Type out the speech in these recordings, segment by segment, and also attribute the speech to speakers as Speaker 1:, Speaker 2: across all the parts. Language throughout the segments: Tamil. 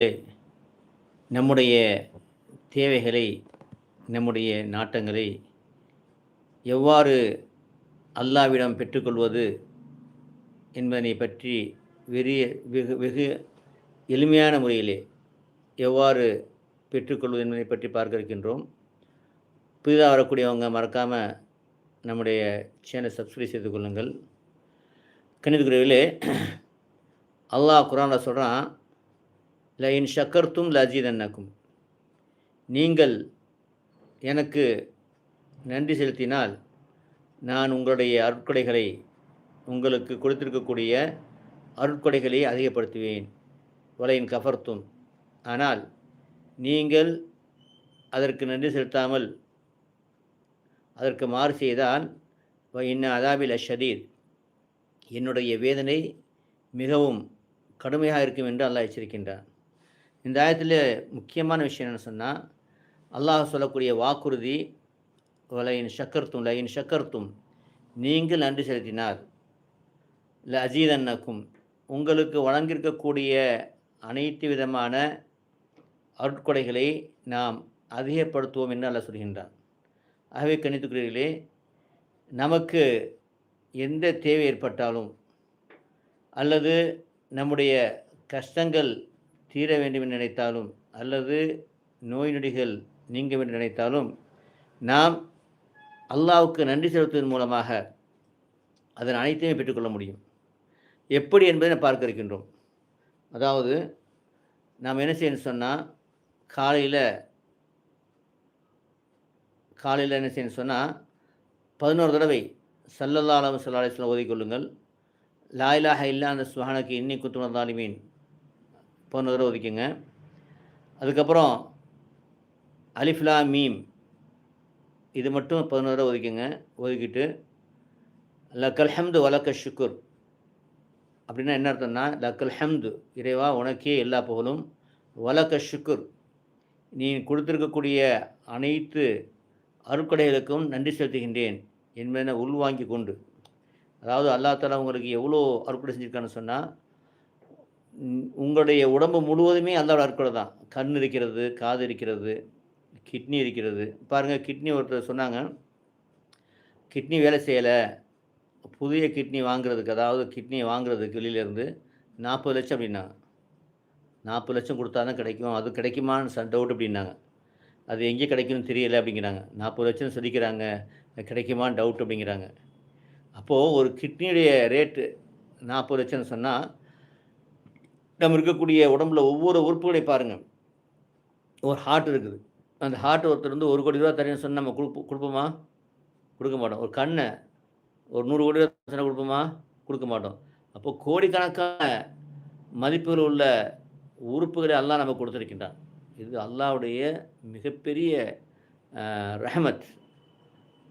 Speaker 1: நம்முடைய தேவைகளை, நம்முடைய நாட்டங்களை எவ்வாறு அல்லாவிடம் பெற்றுக்கொள்வது என்பதனை பற்றி வெறிய வெகு வெகு எளிமையான முறையிலே எவ்வாறு பெற்றுக்கொள்வது என்பதை பற்றி பார்க்க இருக்கின்றோம். புதிதாக வரக்கூடியவங்க மறக்காமல் நம்முடைய சேனலை சப்ஸ்கிரைப் செய்து கொள்ளுங்கள். கணிதக்குரியவிலே அல்லாஹ் குரானில் சொல்கிறான், ல இன் ஷக்கர்த்தும் லஜீதன்னக்கும், நீங்கள் எனக்கு நன்றி செலுத்தினால் நான் உங்களுடைய அருட்கொடைகளை, உங்களுக்கு கொடுத்திருக்கக்கூடிய அருட்கொடைகளை அதிகப்படுத்துவேன். வலையின் கஃபர்த்தும், ஆனால் நீங்கள் அதற்கு நன்றி செலுத்தாமல் அதற்கு மாறு செய்தால் இன்ன அதாபில் அஷதீத், என்னுடைய வேதனை மிகவும் கடுமையாக இருக்கும் என்று அல்லாஹ் எச்சரிக்கின்றான். இந்த ஆயத்தில் முக்கியமான விஷயம் என்ன சொன்னால், அல்லாஹ் சொல்லக்கூடிய வாக்குறுதி வலையின் ஷக்கர்த்தும் லைன் ஷக்கர்த்தும், நீங்கள் நன்றி செலுத்தினார், ல அஜீதன்னக்கும், உங்களுக்கு வழங்கியிருக்கக்கூடிய அனைத்து விதமான அருட்கொடைகளை நாம் அதிகப்படுத்துவோம் என்று அல்லாஹ் சொல்கின்றான். ஆகவே கணித்துக்குரியர்களே, நமக்கு எந்த தேவை ஏற்பட்டாலும் அல்லது நம்முடைய கஷ்டங்கள் தீர வேண்டும் என்று நினைத்தாலும் அல்லது நோய் நொடிகள் நீங்க வேண்டும் என்று நினைத்தாலும் நாம் அல்லாஹ்வுக்கு நன்றி செலுத்துவதன் மூலமாக அதன் அனைத்தையுமே பெற்றுக்கொள்ள முடியும். எப்படி என்பதை பார்க்க இருக்கின்றோம். அதாவது நாம் என்ன செய்யணும் சொன்னால், காலையில் என்ன செய்யணும் சொன்னால் 11 தடவை ஸல்லல்லாஹு அலைஹி வஸல்லம் ஓதிக்கொள்ளுங்கள். லா இலாஹ இல்லா அந்த சுப்ஹானக இன்னி குன்து மினல் ஸாலிமீன் 11 தடவை ஓதிக்கங்க. அதுக்கப்புறம் அலிஃப் லாம் மீம் இது மட்டும் 11 தடவை ஓதிக்கங்க. ஓதிக்கிட்டு லக்கல் ஹம்து வலக்க ஷுக்குர், அப்படின்னா என்ன அர்த்தம்னா, லக்கல் ஹம்து, இறைவா உனக்கே எல்லா புகழும், வலக்க ஷுக்குர், நீ கொடுத்திருக்கக்கூடிய அனைத்து அருட்கொடைகளுக்கும் நன்றி செலுத்துகின்றேன் என்பதை உள்வாங்கி கொண்டு, அதாவது அல்லாஹ் தஆலா உங்களுக்கு எவ்வளோ அருட்கொடை செஞ்சுருக்கான்னு சொன்னால், உங்களுடைய உடம்பு முழுவதுமே அல்லாஹ்வோட அருட்கொடை தான். கண் இருக்கிறது, காது இருக்கிறது, கிட்னி இருக்கிறது. பாருங்கள், கிட்னி ஒருத்தர் சொன்னாங்க, கிட்னி வேலை செய்யலை, புதிய கிட்னி வாங்குறதுக்கு, அதாவது கிட்னியை வாங்குறதுக்கு வெளியிலேருந்து 40 லட்சம் அப்படின்னாங்க. 40 லட்சம் கொடுத்தா தான் கிடைக்கும், அது கிடைக்குமான்னு டவுட் அப்படின்னாங்க. அது எங்கே கிடைக்கும்னு தெரியலை அப்படிங்கிறாங்க. 40 லட்சம் சொல்லிக்கிறாங்க, கிடைக்குமான்னு டவுட் அப்படிங்கிறாங்க. அப்போது ஒரு கிட்னியுடைய ரேட்டு 40 லட்சம்னு சொன்னால், நம்ம இருக்கக்கூடிய உடம்புல ஒவ்வொரு உறுப்புகளையும் பாருங்கள். ஒரு ஹார்ட் இருக்குது, அந்த ஹார்ட் ஒருத்தர் வந்து 1 கோடி ரூபா தரேன்னு சொன்னால் நம்ம கொடுப்போமா? கொடுக்க மாட்டோம். ஒரு கண்ணை ஒரு 100 கோடி ரூபா சொன்னால் கொடுப்போமா? கொடுக்க மாட்டோம். அப்போ கோடிக்கணக்கான மதிப்புகள் உள்ள உறுப்புகளை அல்லாஹ் நமக்கு கொடுத்துருக்கின்றான். இது அல்லாஹ்வுடைய மிகப்பெரிய ரஹமத்,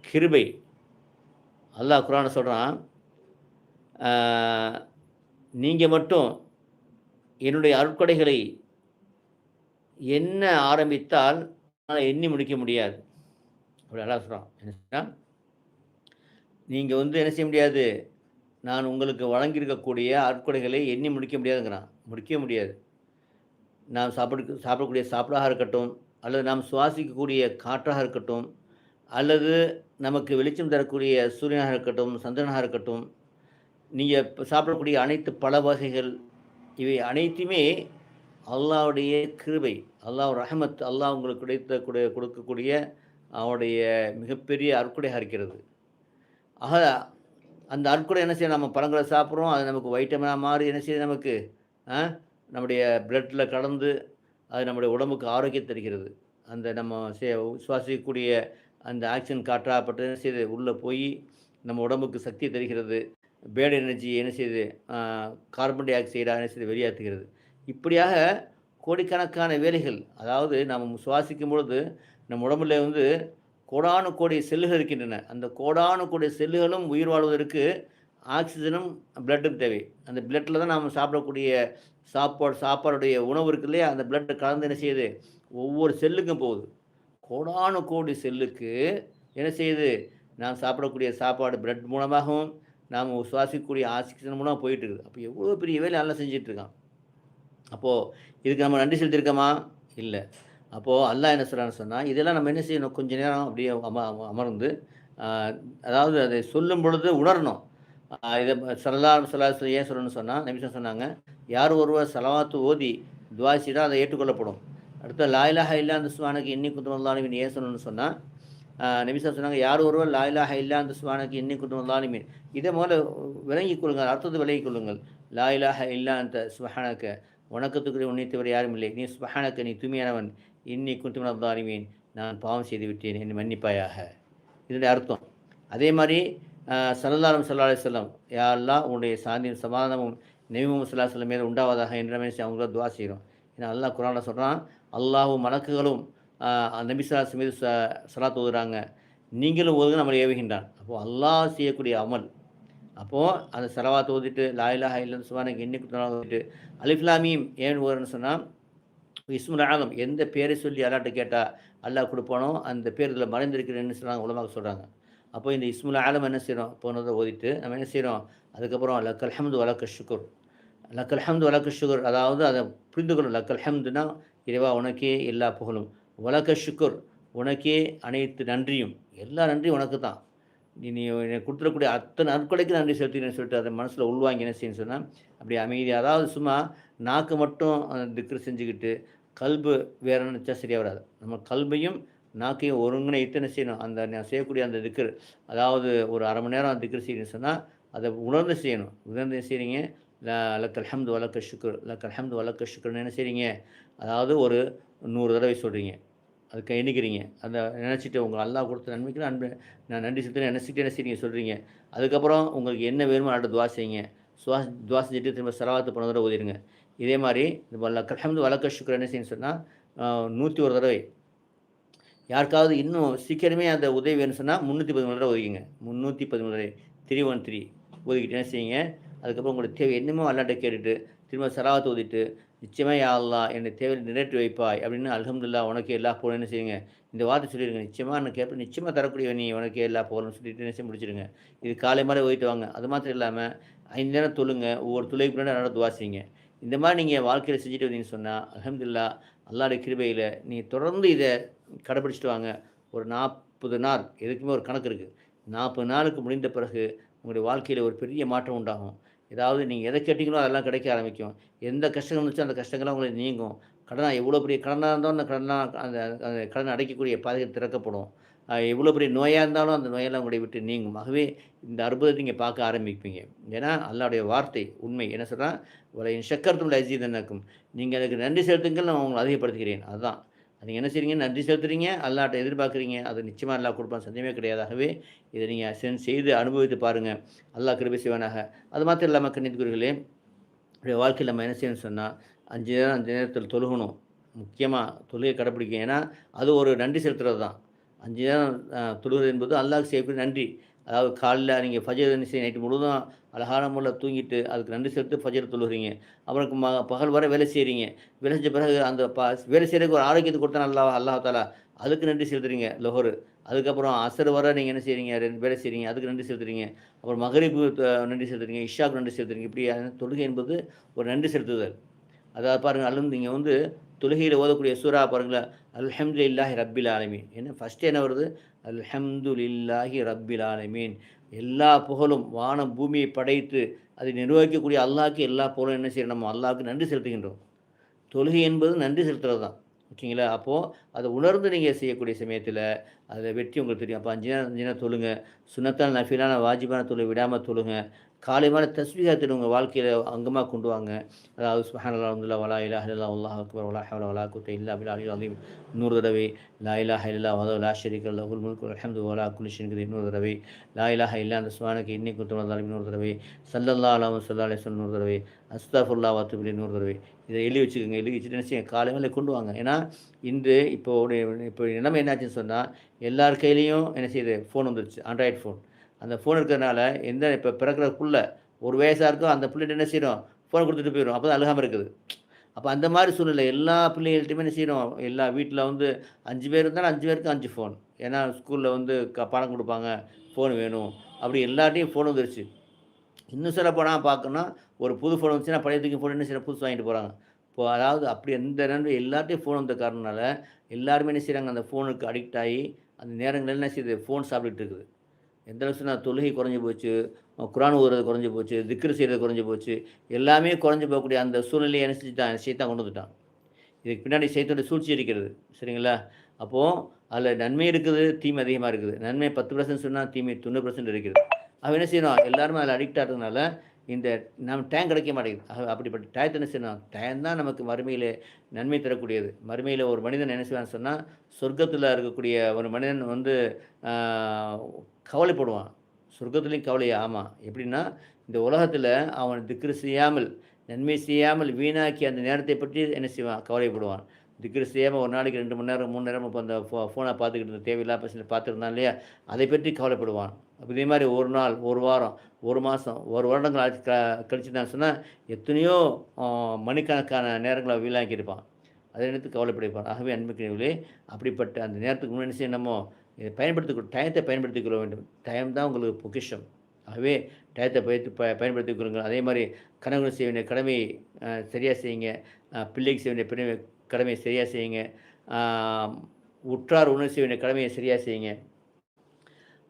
Speaker 1: கிருபை. அல்லாஹ் குர்ஆனில் சொல்கிறான், நீங்கள் மட்டும் என்னுடைய அருட்கொடைகளை எண்ண ஆரம்பித்தால் எண்ணி முடிக்க முடியாது. அப்படி அல்லாஹ் சொல்கிறான். என்ன சொன்னால், நீங்கள் வந்து என்ன செய்ய முடியாது, நான் உங்களுக்கு வழங்கியிருக்கக்கூடிய அருட்கொடைகளை எண்ணி முடிக்க முடியாதுங்கிறான். முடிக்கவே முடியாது. நாம் சாப்பிடக்கூடிய சாப்பாடாக இருக்கட்டும், அல்லது நாம் சுவாசிக்கக்கூடிய காற்றாக இருக்கட்டும், அல்லது நமக்கு வெளிச்சம் தரக்கூடிய சூரியனாக இருக்கட்டும், சந்திரனாக இருக்கட்டும், நீங்கள் சாப்பிடக்கூடிய அனைத்து பழ வகைகள், இவை அனைத்துமே அல்லாஹ்வுடைய கிருபை, அல்லாஹ் ரஹமத், அல்லாஹ் உங்களுக்கு கொடுக்கக்கூடிய அவனுடைய மிகப்பெரிய அருட்கொடையாக இருக்கிறது. ஆக அந்த அருட்கொடை என்ன செய்ய, நம்ம பழங்களை சாப்பிட்றோம், அது நமக்கு வைட்டமினாக மாறி என்ன செய்யுது, நமக்கு நம்முடைய பிளட்டில் கலந்து அது நம்முடைய உடம்புக்கு ஆரோக்கியம் தருகிறது. அந்த நம்ம சுவாசிக்கக்கூடிய அந்த ஆக்சிஜன் காற்றாகப்பட்டு என்ன செய்யுது, உள்ளே போய் நம்ம உடம்புக்கு சக்தி தருகிறது. பேட் எனர்ஜி என்ன செய்யுது, கார்பன் டை ஆக்சைடாக என்ன செய்து வெளியாற்றுகிறது. இப்படியாக கோடிக்கணக்கான வேலைகள், அதாவது நம்ம சுவாசிக்கும் பொழுது நம்ம உடம்புல வந்து கோடானு கோடி செல்லுகள் இருக்கின்றன. அந்த கோடானு கோடி செல்லுகளும் உயிர் வாழ்வதற்கு ஆக்சிஜனும் பிளட்டும் தேவை. அந்த பிளட்டில் தான் நாம் சாப்பிடக்கூடிய சாப்பாடுடைய உணவு இருக்கு இல்லையா, அந்த பிளட்டை கலந்து என்ன செய்யுது, ஒவ்வொரு செல்லுக்கும் போகுது. கோடானு கோடி செல்லுக்கு என்ன செய்யுது, நாம் சாப்பிடக்கூடிய சாப்பாடு பிளட் மூலமாகவும் நாம் சுவாசிக்கக்கூடிய ஆக்சிஜன் மூலமாக போயிட்டு இருக்குது. அப்போ எவ்வளோ பெரிய வேலை நல்லா செஞ்சிட்ருக்கான். அப்போது இதுக்கு நம்ம நன்றி செலுத்தியிருக்கோமா? இல்லை. அப்போது அல்லாஹ் என்ன சொல்கிறான்னு சொன்னால், இதெல்லாம் நம்ம என்ன செய்யணும், கொஞ்ச நேரம் அப்படியே அமர்ந்து அதாவது அதை சொல்லும் பொழுது உணரணும். இதை ஸல்லல்லாஹு ஏன் சொல்லணும்னு சொன்னால், நபி சொன்னாங்க, யார் ஒருவர் ஸலவாத்து ஓதி துஆ செய்தா அது ஏற்றுக்கொள்ளப்படும். அடுத்து லா இலாஹ இல்லா அன்த சுப்ஹானக இன்னி குன்து மினல் ஸாலிமீன் ஏன் சொல்லணும்னு சொன்னால், நபி சொன்னாங்க, யார் ஒருவர் லா இலாஹ இல்லா அன்த சுப்ஹானக இன்னி குன்து மினல் ஸாலிமீன், இதை முதல்ல விளங்கிக் கொள்ளுங்கள், அர்த்தத்தை விளங்கிக் கொள்ளுங்கள். லா இலாஹ இல்லா அன்த சுப்ஹானக, வணக்கத்துக்குரிய உன்னை தவிர யாரும் இல்லை, நீ சுப்ஹானக நீ தூய்மையானவன், இன்னி குன்து மினல் ஸாலிமீன் நான் பாவம் செய்து விட்டேன், என்னை மன்னிப்பாயாக. இதனுடைய அர்த்தம். அதே மாதிரி ஸல்லல்லாஹு அலைஹி வஸல்லம், யா அல்லாஹ் உன்னுடைய சாந்தியும் சமாதானமும் நபி முஹம்மது ஸல்லல்லாஹு அலைஹி வஸல்லம் மேலே உண்டாவதாக என்ற மாதிரி அவங்கள துஆ செய்கிறோம். ஏன்னா அல்லாஹ் குர்ஆன்ல சொல்கிறான், அல்லாஹ்வும் மலக்குகளும் நபி ஸல்லல்லாஹு அலைஹி வஸல்லம் மீது ஸலாத் ஓதுறாங்க, நீங்களும் ஓதுங்க நம்மளை ஏவுகின்றான். அப்போது அல்லாஹ் செய்யக்கூடிய அமல். அப்போது அந்த ஸலவாத் ஓதிட்டு லா இலாஹ இல்லல்லாஹ் சுப்ஹானக இன்னி குன்து மினல் ஓதிட்டு அலிஃப் லாம் மீம் ஏன் ஓதுறேன்னு சொன்னால், இஸ்முல் ஆலம் எந்த பேரை சொல்லி அல்லாஹ்ட்ட கேட்டால் அல்லாஹ் கொடுப்பானோ அந்த பேர் இதில் மறைந்திருக்கிறேன்னு சொன்னாங்க, உலமாக சொல்கிறாங்க. அப்போ இந்த இஸ்முல் ஆலம் என்ன செய்கிறோம், போனதை ஓதிட்டு நம்ம என்ன செய்கிறோம், அதுக்கப்புறம் லக்கல் ஹம்து வலக்க ஷுக்குர், லக்கல் ஹம்து வலக்க ஷுக்குர், அதாவது அதை புரிந்து கொள்ளும். லக்கல் ஹம்துனா இறைவா உனக்கே எல்லா புகழும், வலக்க ஷுக்குர் உனக்கே அனைத்து நன்றியும், எல்லா நன்றியும் உனக்கு தான், நீ எனக்கு கொடுத்துடக்கூடிய அத்தனை நற்கொலைக்கு நன்றி செலுத்தினு சொல்லிட்டு அதை மனசில் உள்வாங்கி என்ன செய்யணும்னு சொன்னால் அப்படி அமைதி. அதாவது சும்மா நாக்கு மட்டும் திக்ரு செஞ்சுக்கிட்டு கல்பு வேற நினச்சா சரியாக வராது. நம்ம கல்பையும் நாக்கையும் ஒருங்கிணைத்து என்ன செய்யணும், அந்த நான் செய்யக்கூடிய அந்த திக்ரு, அதாவது ஒரு அரை மணி நேரம் திக்ரு செய்யணும்னு சொன்னால் அதை உணர்ந்து செய்யணும். உணர்ந்து செய்கிறீங்க, லக்கல் ஹம்து வலக்க ஷுக்குர், லக்கல் ஹம்து வலக்க ஷுக்குர்னு என்ன செய்கிறீங்க, அதாவது ஒரு 100 தடவை சொல்கிறீங்க, அதுக்கு எண்ணிக்கிறீங்க. அந்த நினச்சிட்டு உங்கள் அல்லாஹ் கொடுத்த நன்மைக்கு நான் நன்றி செலுத்துன்னு நினச்சிட்டு என்ன செய்றீங்க சொல்கிறீங்க. அதுக்கப்புறம் உங்களுக்கு என்ன வேணுமோ அடுத்த துவா செய்யுங்க. துவா செஞ்சுட்டு திரும்ப ஸலவாத்து போன தடவை ஓதிடுங்க. இதே மாதிரி லக்கல் ஹம்து வலக்க ஷுக்ர் என்ன செய்யணும்னு சொன்னால் 101 தடவை. யாருக்காவது இன்னும் சீக்கிரமே அந்த உதவி வேணும்னு சொன்னால் 313 தடவை ஒதுக்கிங்க. 313 தடவை 313 ஒதுக்கிட்டு என்ன செய்யுங்க, அதுக்கப்புறம் உங்களுடைய தேவை என்னமோ அல்லாஹ்ட்ட கேட்டுட்டு திரும்ப ஸலவாத்து ஓதிட்டு, நிச்சயமாக யா அல்லாஹ் என்னுடைய தேவையை நிறைவேற்றி வைப்பாய் அப்படின்னு அல்ஹம்துலில்லாஹ் உனக்கு எல்லா புகழும் என்ன செய்யுங்க, இந்த வார்த்தை சொல்லிடுங்க. நிச்சயமாக நான் கேட்பேன், நிச்சயமாக தரக்கூடிய நீ உனக்கு எல்லா புகழும் சொல்லிட்டு என்ன செய்ய முடிச்சிடுங்க. இது காலை மாலை ஓதிட்டு வாங்க. அது மாத்திரம் இல்லாமல் 5 நேரம் தொழுங்க, ஒவ்வொரு தொழுகைக்கு முன்னாடி நல்லா துவா செய்யுங்க. இந்த மாதிரி நீங்கள் வாழ்க்கையில் செஞ்சுட்டு வந்தீங்கன்னு சொன்னால் அல்ஹம்துலில்லாஹ் அல்லாஹ்வுடைய கிருபையில் நீ தொடர்ந்து இதை கடைப்பிடிச்சிட்டு வாங்க. ஒரு 40 நாள், எதுக்குமே ஒரு கணக்கு இருக்குது, 40 நாளுக்கு முடிந்த பிறகு உங்களுடைய வாழ்க்கையில் ஒரு பெரிய மாற்றம் உண்டாகும். ஏதாவது நீங்கள் எதை கேட்டிங்களோ அதெல்லாம் கிடைக்க ஆரம்பிக்கும். எந்த கஷ்டங்கள் இருந்துச்சோ அந்த கஷ்டங்கள்லாம் உங்களுக்கு நீங்கும். எவ்வளோ பெரிய கடனாக இருந்தாலும் அந்த அந்த அந்த கடனை அடைக்கக்கூடிய பாதைகள் திறக்கப்படும். எவ்வளோ பெரிய நோயாக இருந்தாலும் அந்த நோயெல்லாம் உங்களை விட்டு நீங்கும். ஆகவே இந்த அற்புதத்தை நீங்கள் பார்க்க ஆரம்பிப்பீங்க. ஏன்னா அல்லாஹ்வுடைய வார்த்தை உண்மை. என்ன சொல்கிறான், வல இன் ஷக்கர்தும் லஅஸீதன்னக்கும், நீங்கள் அதுக்கு நன்றி செலுத்துங்கள், நான் உங்களை அதிகப்படுத்துகிறேன். அதுதான் நீங்கள் என்ன செய்கிறீங்க, நன்றி செலுத்துறீங்க, அல்லாஹ்ட்ட எதிர்பார்க்குறீங்க, அது நிச்சயமாக அல்லாஹ் கொடுப்பான், சந்தேகமே கிடையாது. ஆகவே இதை நீங்கள் செய்து அனுபவித்து பாருங்கள், அல்லாஹ் கிருபை செய்வானாக. அது மாத்திரம் இல்லாமல் கண்ணியத்துக்குரியவர்களே, வாழ்க்கையில் நம்ம என்ன செய்யணும்னு சொன்னால் 5 நேரத்தில் தொழுகணும். முக்கியமாக தொழுகை கடைப்பிடிக்கும். ஏன்னா அது ஒரு நன்றி செலுத்துறது தான். 5 நேரம் தொழுகிறது என்பது அல்லாஹ்வுக்கு செய்யக்கூடிய நன்றி. அதாவது காலைல நீங்கள் ஃபஜர் என்ன செய்ய நைட்டு முழுவதும் அழகான முறையில் தூங்கிட்டு அதுக்கு நன்றி செலுத்தி ஃபஜர் தொழுகிறீங்க. அப்புறம் பகல் வரை வேலை செய்கிறீங்க. வேலை செஞ்ச பிறகு அந்த வேலை செய்கிறதுக்கு ஒரு ஆரோக்கியத்தை கொடுத்தான் அல்லாஹ் தாலா, அதுக்கு நன்றி செலுத்துறீங்க லொஹர். அதுக்கப்புறம் அசர் வரை நீங்கள் என்ன செய்கிறீங்க, 2 வேலை செய்கிறீங்க, அதுக்கு நன்றி செலுத்துறீங்க. அப்புறம் மகரிபு நன்றி செலுத்துறீங்க, இஷாவுக்கு நன்றி செலுத்துறீங்க. இப்படி தொழுகை என்பது ஒரு நன்றி செலுத்துதல். அதாவது பாருங்கள், அல்லது நீங்கள் தொழுகையில் ஓதக்கூடிய சூறா பாருங்களேன், அல்ஹம்துலில்லாஹி ரப்பில் ஆலமீன். என்ன ஃபஸ்ட்டு என்ன வருது, அல்ஹம்துலில்லாஹி ரப்பில் ஆலமீன். எல்லா புகழும் வானம் பூமியை படைத்து அதை நிர்வகிக்கக்கூடிய அல்லாஹ்க்கு எல்லா புகழும் என்ன செய்யணும், நம்ம அல்லாஹ்வுக்கு நன்றி செலுத்துகின்றோம். தொழுகை என்பது நன்றி செலுத்துறது தான். ஓகேங்களா? அப்போது அதை உணர்ந்து நீங்கள் செய்யக்கூடிய சமயத்தில் அதை வெற்றி உங்களுக்கு தெரியும். அப்போ 5 நேரம் தொழுங்க. சுன்னத்தான நஃபிலான வாஜிபான தொழுகை விடாமல் தொழுங்க. காலை மாலை தஸ்பீஹாத்தை உங்கள் வாழ்க்கையில் அங்கமாக கொண்டு வாங்க. அதாவது சுப்ஹானல்லாஹ் வல்ஹம்துலில்லாஹ் வலா இலாஹ இல்லல்லாஹ் வல்லாஹு அக்பர் வலா ஹவ்ல வலா குவத்த இல்லா பில்லாஹில் அலியில் அஸீம் 100 தடவை. லா இலாஹ இல்லல்லாஹ் வஹ்தஹு லா ஷரீக லஹு லஹுல் முல்கு வல் ஹம்து வலா குல்லி ஷைஇன் கதீர் 100 தடவை. லா இலாஹ இல்லா அன்த சுப்ஹானக இன்னி குன்து மினல் ஸாலிமீன் 100 தடவை. ஸல்லல்லாஹு அலைஹி வஸல்லம் 100 தடவை. அஸ்தக்ஃபிருல்லாஹ் வ அத்தூபு இலைஹி 100 தடவை. இதை எழுதி வச்சுக்கோங்க. எழுதி வச்சுட்டு என்ன செய்யுங்க, காலை மேலே கொண்டு வாங்க. ஏன்னா இன்று இப்போ நிலைமை என்னாச்சுன்னு சொன்னால் எல்லார் கையிலையும் என்ன செய்யுது, ஃபோன் வந்துருச்சு, ஆண்ட்ராய்டு ஃபோன். அந்த ஃபோன் இருக்கிறதுனால இப்போ பிறக்கிறக்குள்ள ஒரு வயசாக இருக்கும், அந்த பிள்ளைகிட்ட என்ன செய்யணும், ஃபோனை கொடுத்துட்டு போயிடும். அப்போ தான் அழுகாமல் இருக்குது. அப்போ அந்த மாதிரி சூழ்நிலை எல்லா பிள்ளைகள்ட்டையுமே என்ன செய்யணும், எல்லா வீட்டில் 5 பேர் இருந்தாலும் 5 பேருக்கு 5 ஃபோன். ஏன்னா ஸ்கூலில் பாடம் கொடுப்பாங்க, ஃபோன் வேணும், அப்படி எல்லார்ட்டையும் ஃபோன் வந்துருச்சு. இன்னும் சொல்ல போனால் பார்க்கணும்னா ஒரு புது ஃபோன் வந்துச்சுன்னா பழைய தூக்கி ஃபோன் என்ன செய்யணும், புதுசு வாங்கிட்டு போகிறாங்க. இப்போ அதாவது அப்படி எந்த நேரம் எல்லார்ட்டையும் ஃபோன் வந்த காரணனால, எல்லாருமே என்ன செய்றாங்க, அந்த ஃபோனுக்கு அடிக்ட் ஆயி, அந்த நேரங்கள்ல என்ன செய்யுது, ஃபோன் சாப்பிட்டுட்டு இருக்குது. எந்த அளவுக்கு சொன்னா தொழுகை குறைஞ்சு போச்சு, குரான் ஓதுறது குறைஞ்சு போச்சு, திக்ர் செய்றது குறைஞ்சு போச்சு. எல்லாமே குறைஞ்சு போகக்கூடிய அந்த சூழ்நிலைய என்ன செஞ்சுட்டான், ஷைத்தான் கொண்டு வந்துட்டான். இதுக்கு பின்னாடி ஷைத்தானுடைய சூழ்ச்சி இருக்கிறது. சரிங்களா? அப்போ அதில நன்மை இருக்குது, தீமை அதிகமா இருக்குது. நன்மை 10% சொன்னா தீமை 90% இருக்குது. அவன் என்ன செய்யணும், எல்லாருமே அதில அடிக்ட் ஆகுறதுனால, இந்த நம்ம டைம் கிடைக்க மாட்டேங்குது. அப்படிப்பட்ட டயத்த என்ன செய்யணும், டைம் தான் நமக்கு மறுமையிலே நன்மை தரக்கூடியது. மறுமையில ஒரு மனிதன் என்ன செய்வான்னு சொன்னா, சொர்க்கத்தில இருக்கக்கூடிய ஒரு மனிதன் வந்து ஆ கவலைப்படுவான். சொர்க்கத்திலயும் கவலையா? ஆமா. எப்படின்னா, இந்த உலகத்தில அவன் திக்ர் செய்யாமல், நன்மை செய்யாமல் வீணாக்கிய அந்த நேரத்தை பற்றி என்ன செய்வான், கவலைப்படுவான். திக்ர் செய்யாம ஒரு நாளைக்கு 2 மணி நேரம், 3 நேரம் இப்ப அந்த ஃபோன பார்த்துக்கிட்டு இருந்த தேவையில்லாத பிரச்சனை பார்த்துருந்தான் இல்லையா? அதை பற்றி கவலைப்படுவான். அப்ப இதே மாரி 1 நாள், 1 வாரம், 1 மாசம், 1 வருடங்கள் ஆச்சு கழிச்சுட்டான்னு சொன்னா, எத்தனையோ மணிக்கணக்கான நேரங்கள வீணாக்கியிருப்பான். அதை நினைத்து கவலைப்பட்டிருப்பான். ஆகவே அன்புக்குரியவர்களே, அப்படிப்பட்ட அந்த நேரத்துக்கு முன்னாடி என்ன செய்யணுமோ, இதை டயத்தை பயன்படுத்திக் கொள்ள வேண்டும். டைம் தான் உங்களுக்கு பொக்கிஷம். ஆகவே டயத்தை பயன்படுத்திக் கொள்ளுங்கள். அதே மாரி கணவன் செய்ய வேண்டிய கடமையை சரியா செய்யுங்க. பிள்ளைக்கு செய்ய வேண்டிய கடமையை சரியா செய்யுங்க. ஆ உற்றார் உணவு செய்ய வேண்டிய கடமையை சரியா செய்யுங்க.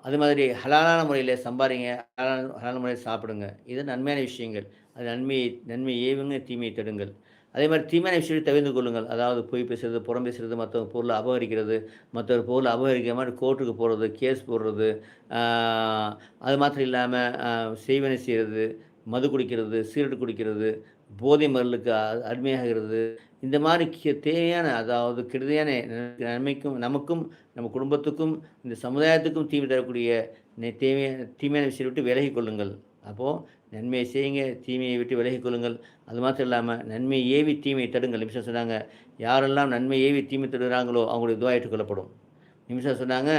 Speaker 1: அது மாதிரி ஹலாலான முறையில சம்பாரிங்க. ஹலாலான முறையில சாப்பிடுங்க. இது நன்மையான விஷயங்கள். அது நன்மையை ஏவுங்க, தீமையை தடுங்கள். அதே மாரி தீமையான விஷயத்தை தவிர்த்து கொள்ளுங்கள். அதாவது பொய் பேசுறது, புறம் பேசுறது, மத்தவங்க பொருள அபகரிக்கிறது, மத்தவர் பொருள அபகரிக்கிற மாரி கோர்ட்டுக்கு போறது, கேஸ் போடுறது, ஆ அது மாத்திரம் இல்லாம செய்வன செய்றது, மது குடிக்கிறது, சிகரெட் குடிக்கிறது, போதை மருந்துக்கு அடிமையாகிறது. இந்த மாரி தேவையான அதாவது கெடுதியான நன்மைக்கும் நமக்கும், நம்ம குடும்பத்துக்கும், இந்த சமுதாயத்துக்கும் தீமை தரக்கூடிய தீமையான விஷயத்தை விட்டு விலகிக் கொள்ளுங்கள். அப்போ நன்மையை செய்யுங்க, தீமையை விட்டு விலகிக் கொள்ளுங்கள். அது மாத்திரம் இல்லாம நன்மையை ஏவி தீமையை தடுங்கள். நபி சொன்னாங்க, யாரெல்லாம் நன்மை ஏவி தீமை தடுகிறாங்களோ அவங்களுடைய துஆ ஏற்றுக்கொள்ளப்படும். நபி சொன்னாங்க,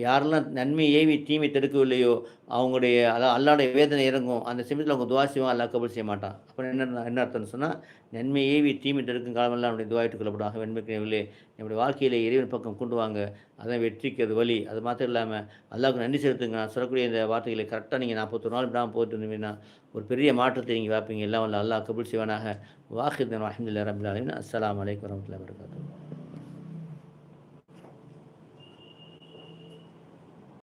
Speaker 1: யாரெல்லாம் நன்மை ஏவி தீமை தடுக்கவில்லையோ அவங்களுடைய அதாவது அல்லாஹ்வுடைய வேதனை இறங்கும். அந்த சமயத்தில அவங்க துஆ செய்வான், அல்லாஹ் கபூல் செய்ய மாட்டான். அப்புறம் என்ன அர்த்தம்னு சொன்னா, நன்மை ஏவி தீமை தடுக்கும் காலமெல்லாம் அவனுடைய துஆ ஏற்றுக்கொள்ளப்படும். ஆக வெண்மைக்குரியவர்களே, நம்முடைய வாழ்க்கையில இறைவன் பக்கம் கொண்டு வாங்க. அதான் வெற்றிக்கு அது வழி. அது மாத்திரம் இல்லாம அல்லாஹ்வுக்கு நன்றி செலுத்துங்க. நான் சொல்லக்கூடிய இந்த வார்த்தைகளை கரெக்ட்டா நீங்க 41 நாள் விடாம போயிட்டு இருந்தீங்கன்னா, ஒரு பெரிய மாற்றத்தை நீங்க பார்ப்பீங்க. எல்லாம் வல்ல அல்லாஹ் கபூல் செய்வானாக. வாஹித் அல்ஹம்துலில்லாஹி ரப்பில் ஆலமீன். அஸ்ஸலாமு அலைக்கும் வரஹ்மத்துல்லாஹி வபரகாத்துஹு.